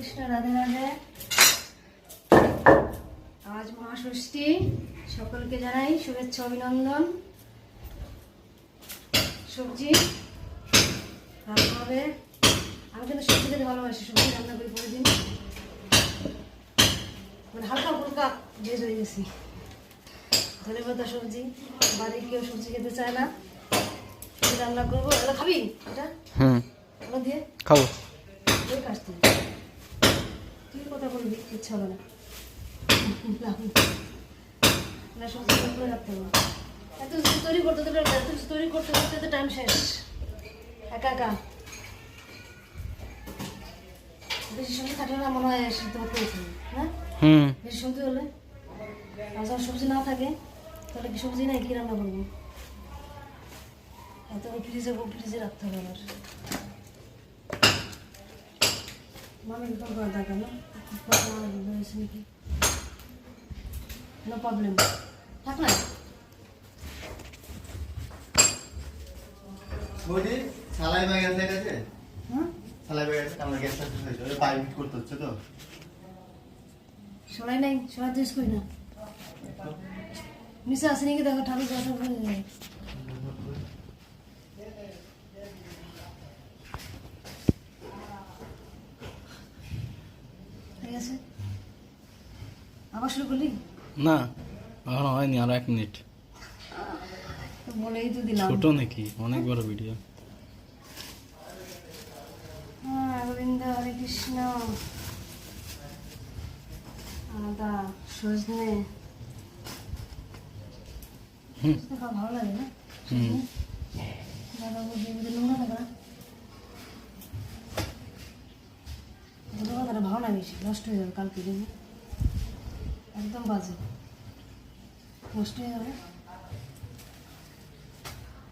কৃষ্ণ, রাধে রাধে। আজ মহাষষ্ঠী, সকলকে জানাই শুভেচ্ছা অভিনন্দন। সবজি রান্না হবে। আমি কিন্তু সবজি খেতে ভালোবাসি, সবজি রান্না করি প্রতিদিন। মানে হালকা ফুলকা ভেজ হয়ে গেছি। ধনে পাতা সবজি, বাড়ির কেউ সবজি খেতে চায় না, সবজি রান্না করবো। এগুলো খাবি? এটা ওগুলো দিয়ে খাবো। ওই কাটতে তুই কথা বলবি, ইচ্ছা হবে না সবজি করে রাখতে হবে। এত কিছু তৈরি করতে এত কিছু তৈরি করতে করতে তো টাইম শেষ। একা একা বেশি সবজি থাকলে না মনে হয় সিদ্ধ করতে হয়েছে, হ্যাঁ? বেশি সবজি হলে আর যখন সবজি না থাকে তাহলে কি সবজি নাই, কি রান্না করবো? এত ফ্রিজে রাখতে হবে আবার। মামি কল করা দরকার না, নাকি নো প্রবলেম, থাক না। বৌদি সালাই ব্যাগ আছে, এটা আছে? হ্যাঁ সালাই ব্যাগ আছে, আমার গ্যাসটা শেষ হয়েছে, ওটা পাইপ করতে হচ্ছে তো। সবাই নাই, সবাই তো করি না। নিচে আসে নাকি দেখো, ঠাকুর কথা বলে যায়। ঠিক আছে, আবার শুরু করলি? না এখন হয়নি, আরো 1 মিনিট। তো বলেই তো দিলাম। ছোট নাকি অনেক বড় ভিডিও? হ্যাঁ, গোবিন্দ হরে কৃষ্ণ। আদা, সজনে, সজনে খাওয়া ভালো লাগে না? সজনে দাদা বুঝি নোংরা থাকে না, দুটো কথাটা ভালো না, বেশি নষ্ট হয়ে যাবে কালকে দিনে, একদম বাজে, নষ্ট হয়ে যাবে।